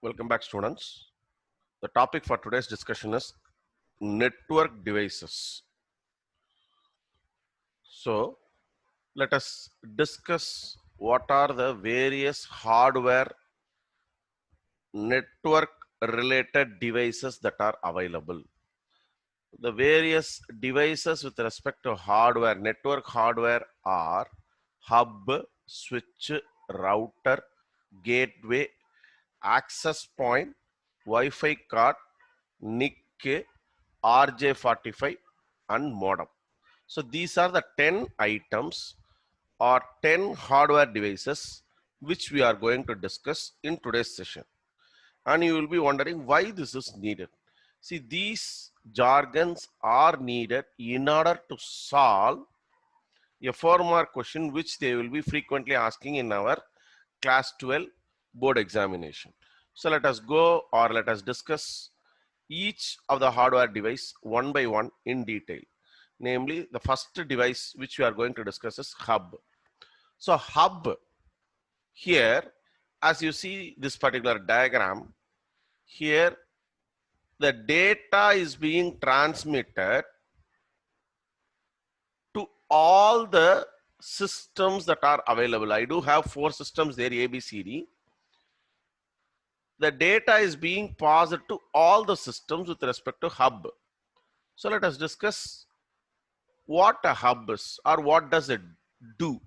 Welcome back, students. The topic for today's discussion is network devices. So, let us discuss what are the various hardware network related devices that are available. The various devices with respect to hardware, network hardware are hub, switch, router, gateway, access point, Wi-Fi card, NIC, RJ45 and modem. So these are the 10 items or 10 hardware devices which we are going to discuss in today's session. And you will be wondering why this is needed. See, these jargons are needed in order to solve a 4-mark question which they will be frequently asking in our class 12 board examination. So let us go or let us discuss each of the hardware device one by one in detail. Namely, the first device which we are going to discuss is hub. So hub here, as you see this particular diagram, here the data is being transmitted to all the systems that are available. I do have 4 systems there, A, B, C, D. The data is being passed to all the systems with respect to hub. So let us discuss what a hub is or what does it do.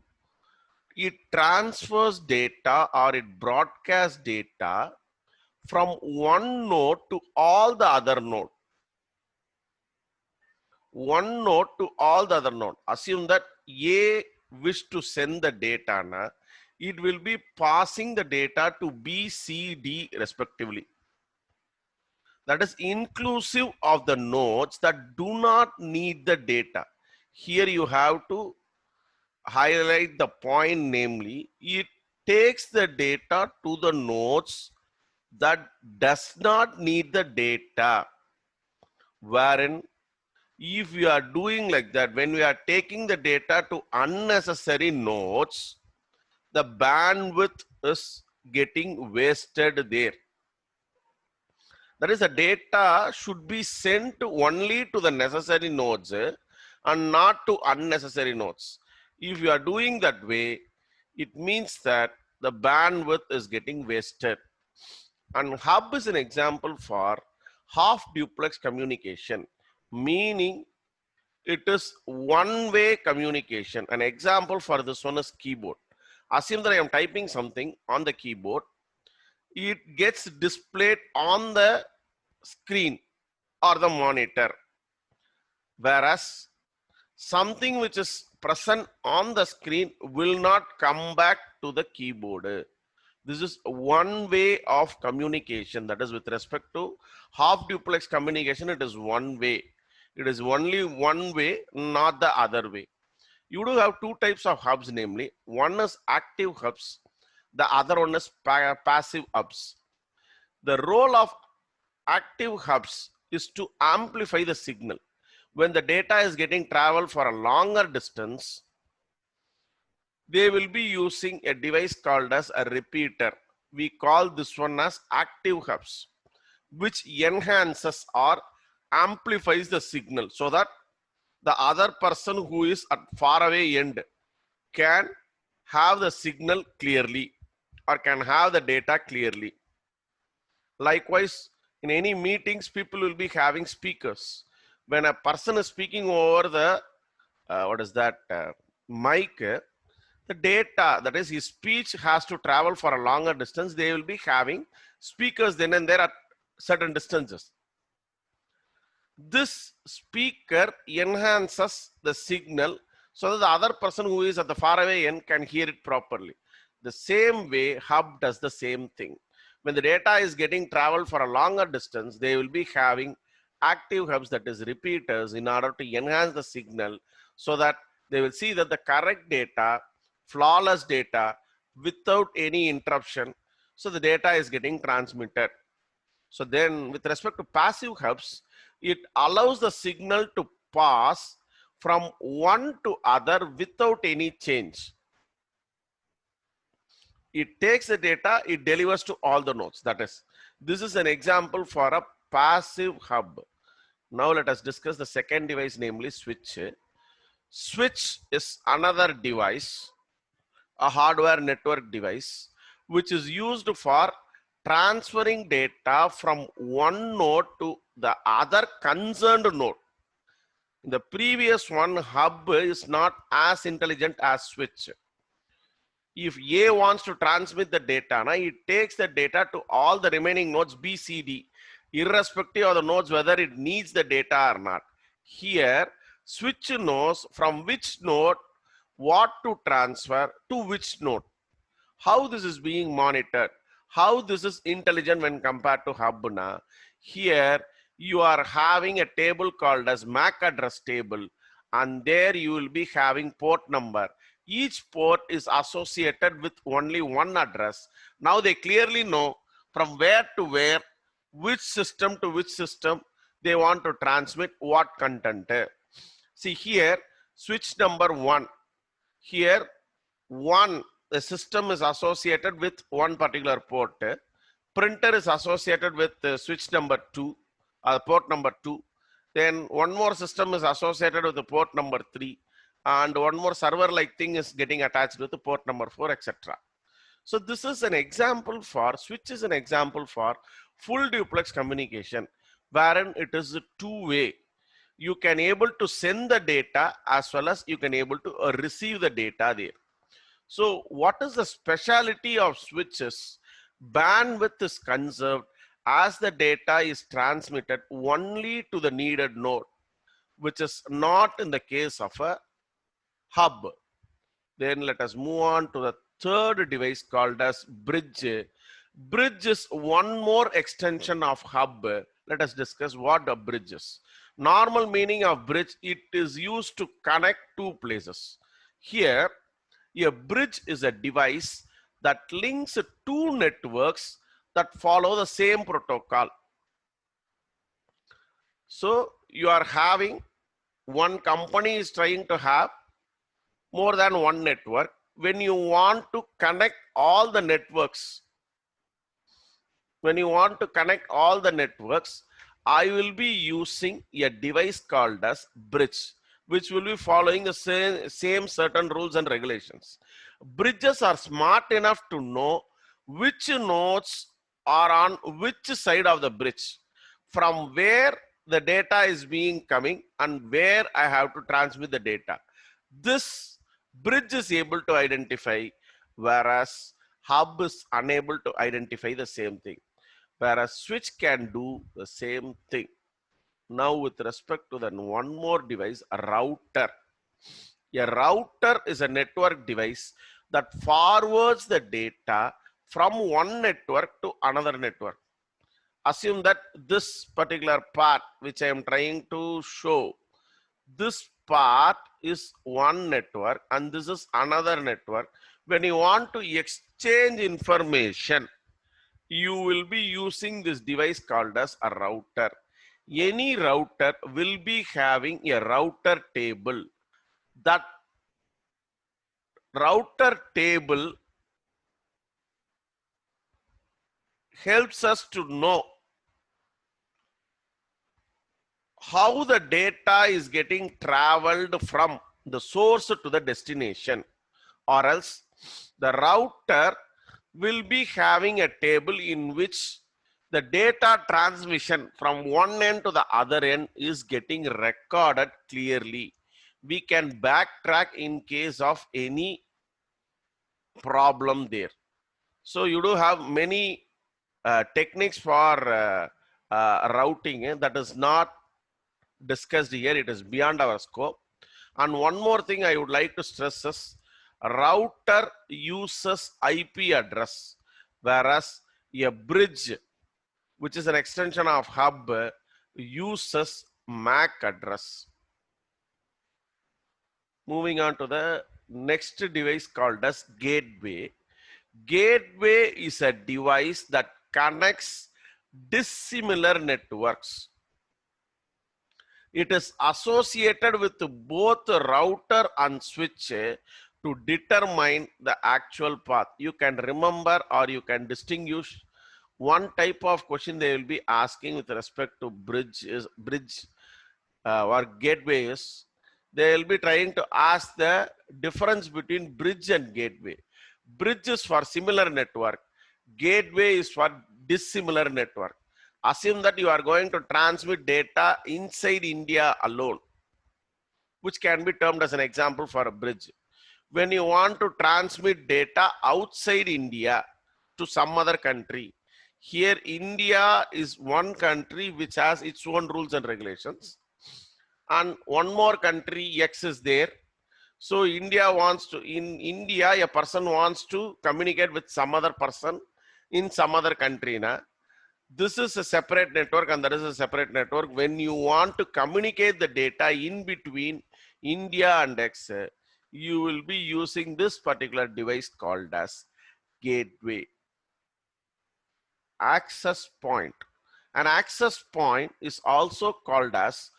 It transfers data or it broadcasts data from one node to all the other node. One node to all the other node. Assume that A wish to send the data, it will be passing the data to B, C, D respectively. That is inclusive of the nodes that do not need the data. Here you have to highlight the point, namely, it takes the data to the nodes that does not need the data. Wherein, if we are doing like that, when we are taking the data to unnecessary nodes, the bandwidth is getting wasted there. That is, the data should be sent only to the necessary nodes and not to unnecessary nodes. If you are doing that way, it means that the bandwidth is getting wasted. And hub is an example for half duplex communication, meaning it is one-way communication. An example for this one is keyboard. Assume that I am typing something on the keyboard. It gets displayed on the screen or the monitor, whereas something which is present on the screen will not come back to the keyboard. This is one way of communication, that is with respect to half duplex communication. It is one way. It is only one way, not the other way. You do have 2 types of hubs, namely one is active hubs, the other one is passive hubs. The role of active hubs is to amplify the signal. When the data is getting traveled for a longer distance, they will be using a device called as a repeater. We call this one as active hubs, which enhances or amplifies the signal so that the other person who is at far away end can have the signal clearly or can have the data clearly. Likewise, in any meetings, people will be having speakers. When a person is speaking over the mic, the data, that is his speech, has to travel for a longer distance. They will be having speakers then and there at certain distances. This speaker enhances the signal so that the other person who is at the far away end can hear it properly. The same way hub does the same thing. When the data is getting traveled for a longer distance, they will be having active hubs, that is repeaters, in order to enhance the signal so that they will see that the correct data, flawless data, without any interruption, so the data is getting transmitted. So then with respect to passive hubs, it allows the signal to pass from one to other without any change. It takes the data, it delivers to all the nodes. That is, this is an example for a passive hub. Now let us discuss the second device, namely switch. Switch is another device, a hardware network device, which is used for transferring data from one node to the other concerned node. The previous one, hub, is not as intelligent as switch. If A wants to transmit the data, it takes the data to all the remaining nodes B, C, D, irrespective of the nodes whether it needs the data or not. Here, switch knows from which node what to transfer to which node. How this is being monitored, how this is intelligent when compared to hub. Here, you are having a table called as MAC address table, and there you will be having port number. Each port is associated with only one address. Now they clearly know from where to where, which system to which system they want to transmit what content. See here, switch number 1. Here, the system is associated with one particular port. Printer is associated with switch number 2, port number 2. Then one more system is associated with the port number 3. And one more server-like thing is getting attached with the port number 4, etc. So this is an example for, switch is an example for full duplex communication, wherein it is a two-way. You can able to send the data as well as you can able to receive the data there. So what is the speciality of switches? Bandwidth is conserved as the data is transmitted only to the needed node, which is not in the case of a hub. Then let us move on to the third device called as bridge. Bridge is one more extension of hub. Let us discuss what a bridge is. Normal meaning of bridge, it is used to connect two places. Here, a bridge is a device that links two networks that follow the same protocol. So you are having, one company is trying to have more than one network. When you want to connect all the networks, I will be using a device called as bridge, which will be following the same certain rules and regulations. Bridges are smart enough to know which nodes are on which side of the bridge, from where the data is being coming and where I have to transmit the data. This bridge is able to identify, whereas hub is unable to identify the same thing, whereas switch can do the same thing. Now with respect to the one more device, a router. A router is a network device that forwards the data from one network to another network. Assume that this particular part which I am trying to show, this part is one network and this is another network. When you want to exchange information, you will be using this device called as a router. Any router will be having a router table. That router table helps us to know how the data is getting traveled from the source to the destination, or else the router will be having a table in which the data transmission from one end to the other end is getting recorded clearly. We can backtrack in case of any problem there. So you do have many techniques for routing that is not discussed here. It is beyond our scope. And one more thing I would like to stress is, router uses IP address, whereas a bridge, which is an extension of hub, uses MAC address. Moving on to the next device called as gateway. Gateway is a device that connects dissimilar networks. It is associated with both router and switch to determine the actual path. You can remember or you can distinguish one type of question they will be asking with respect to bridge or gateways. They will be trying to ask the difference between bridge and gateway. Bridge is for similar network. Gateway is for dissimilar network. Assume that you are going to transmit data inside India alone, which can be termed as an example for a bridge. When you want to transmit data outside India to some other country, here India is one country which has its own rules and regulations, and one more country X is there. So India wants to, in India, a person wants to communicate with some other person in some other country. This is a separate network and that is a separate network. When you want to communicate the data in between India and X, you will be using this particular device called as gateway. Access point. An access point is also called as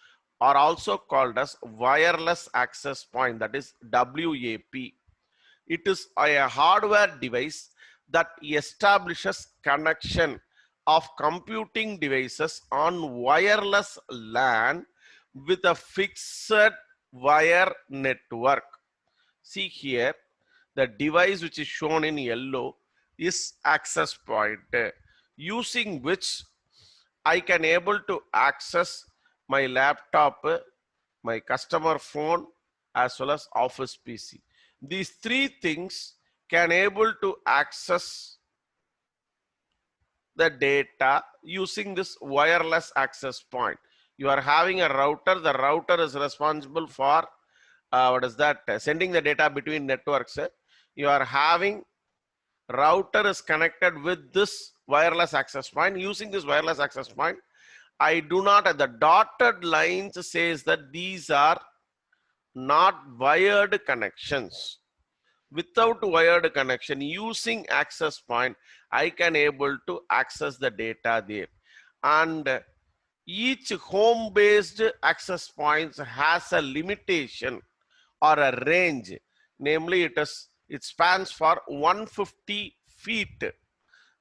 wireless access point, that is WAP. It is a hardware device that establishes connection of computing devices on wireless LAN with a fixed wire network. See here, the device which is shown in yellow is access point, using which I can able to access my laptop, my customer phone, as well as office PC. These three things can able to access the data using this wireless access point. You are having a router. The router is responsible for sending the data between networks. You are having router is connected with this wireless access point. Using this wireless access point, I do not, the dotted lines says that these are not wired connections. Without wired connection, using access point, I can able to access the data there. And each home-based access points has a limitation or a range. Namely, it spans for 150 feet.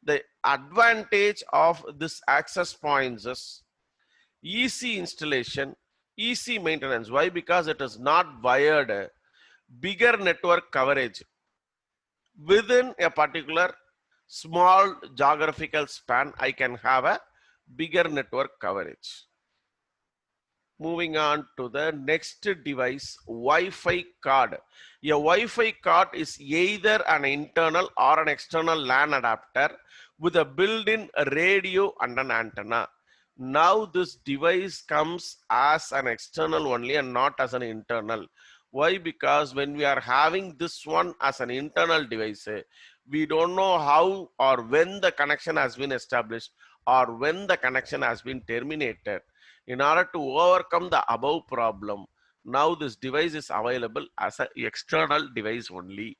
The advantage of this access points is easy installation, easy maintenance. Why? Because it is not wired. Bigger network coverage within a particular small geographical span, I can have a bigger network coverage. Moving on to the next device, Wi-Fi card. A Wi-Fi card is either an internal or an external LAN adapter with a built-in radio and an antenna. Now this device comes as an external only and not as an internal. Why? Because when we are having this one as an internal device, we don't know how or when the connection has been established or when the connection has been terminated. In order to overcome the above problem, now this device is available as an external device only.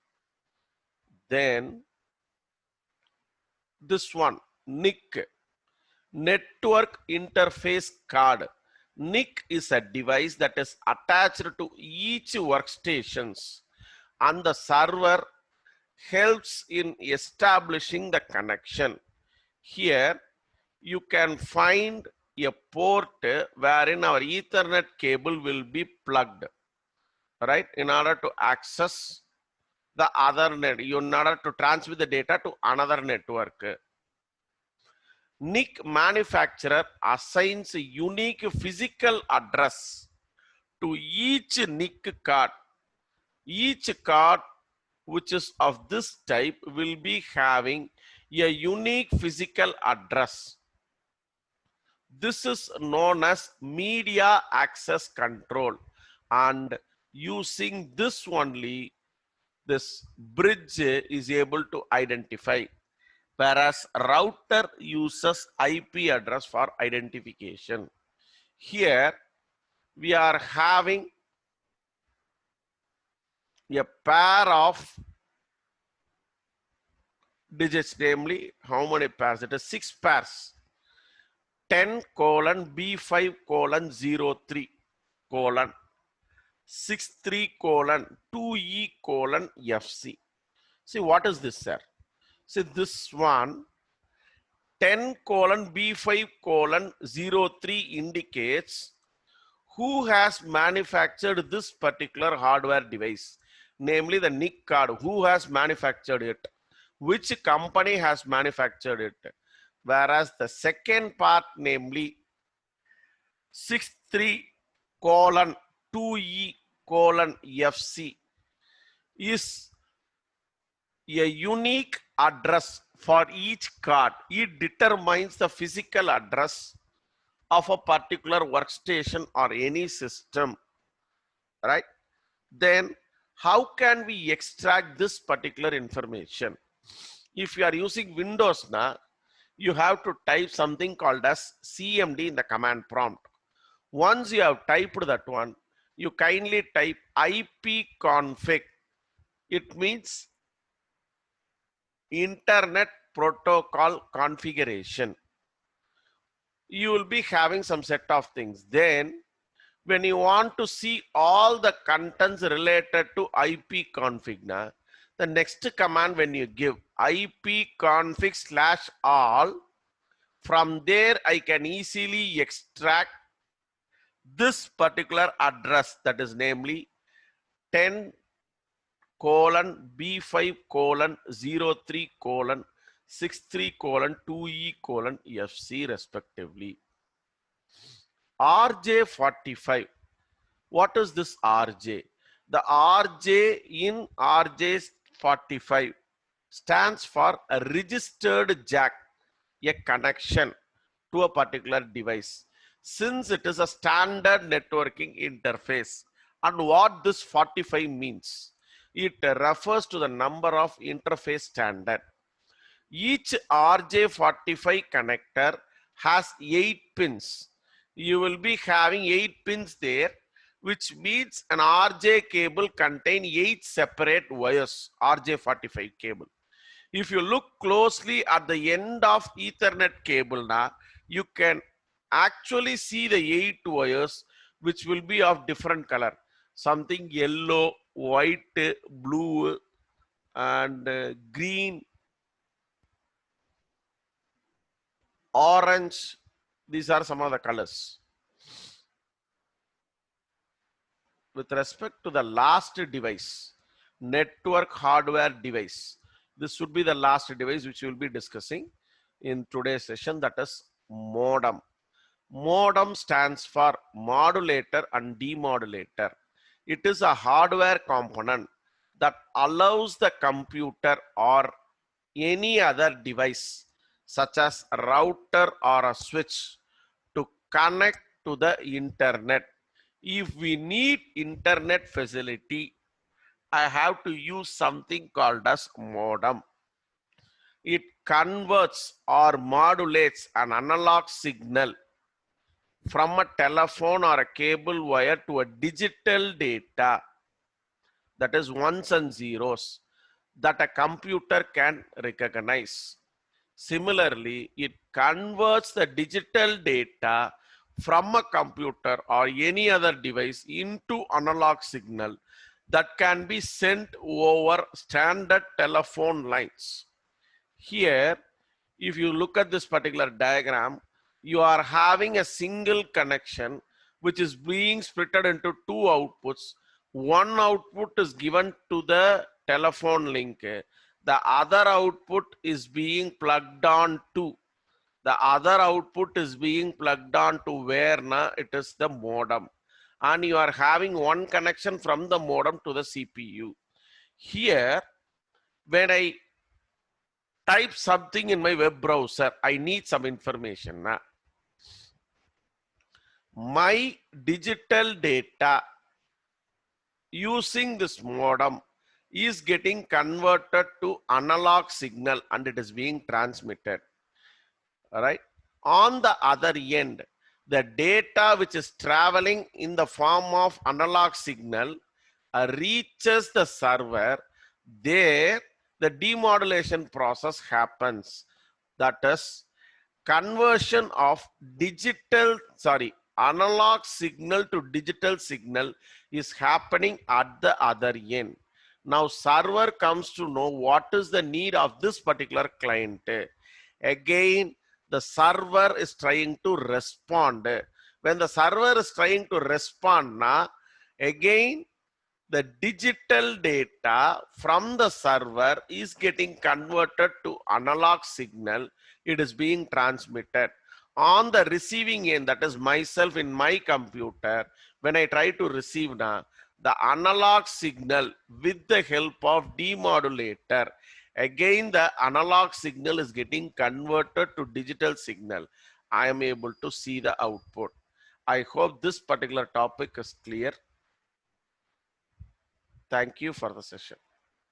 Then this one, NIC, Network Interface Card. NIC is a device that is attached to each workstations, and the server helps in establishing the connection. Here you can find a port wherein our Ethernet cable will be plugged, right, in order to access the other net, in order to transmit the data to another network. NIC manufacturer assigns a unique physical address to each NIC card. Each card which is of this type will be having a unique physical address. This is known as media access control, and using this only, this bridge is able to identify, whereas router uses IP address for identification. Here we are having a pair of digits, namely how many pairs? It is 6 pairs. 10:B5:03:. 63 colon 2E colon FC. See, what is this, sir? See, this one 10 colon B5 colon 03 indicates who has manufactured this particular hardware device, namely the NIC card, who has manufactured it, which company has manufactured it. Whereas the second part, namely 63 colon 2E colon FC, is a unique address for each card. It determines the physical address of a particular workstation or any system, right? Then how can we extract this particular information? If you are using Windows now, you have to type something called as CMD in the command prompt. Once you have typed that one, you kindly type ipconfig. It means Internet Protocol Configuration. You will be having some set of things. Then when you want to see all the contents related to ipconfig, the next command, when you give ipconfig/all, from there I can easily extract this particular address, that is namely 10 colon B5 colon 03 colon 63 colon 2E colon FC respectively. RJ45. What is this RJ? The RJ in RJ45 stands for a registered jack, a connection to a particular device, since it is a standard networking interface. And what this 45 means? It refers to the number of interface standard. Each RJ45 connector has 8 pins. You will be having 8 pins there, which means an RJ cable contains 8 separate wires, RJ45 cable. If you look closely at the end of Ethernet cable now, you can actually see the 8 wires, which will be of different color. Something yellow, white, blue, and green, orange. These are some of the colors. With respect to the last device, network hardware device, this should be the last device which we will be discussing in today's session, that is modem. Modem stands for modulator and demodulator. It is a hardware component that allows the computer or any other device such as a router or a switch to connect to the internet. If we need internet facility, I have to use something called as modem. It converts or modulates an analog signal from a telephone or a cable wire to a digital data, that is ones and zeros, that a computer can recognize. Similarly, it converts the digital data from a computer or any other device into analog signal that can be sent over standard telephone lines. Here, if you look at this particular diagram, you are having a single connection which is being splitted into two outputs. One output is given to the telephone link. The other output is being plugged on to. The other output is being plugged on to where now it is the modem. And you are having one connection from the modem to the CPU. Here, when I type something in my web browser, I need some information. My digital data using this modem is getting converted to analog signal and it is being transmitted. All right. On the other end, the data which is traveling in the form of analog signal reaches the server. There, the demodulation process happens. That is conversion of analog signal to digital signal is happening at the other end. Now server comes to know what is the need of this particular client. Again, the server is trying to respond. When the server is trying to respond, again, the digital data from the server is getting converted to analog signal. It is being transmitted. On the receiving end, that is myself in my computer, when I try to receive now, the analog signal with the help of demodulator, again the analog signal is getting converted to digital signal. I am able to see the output. I hope this particular topic is clear. Thank you for the session.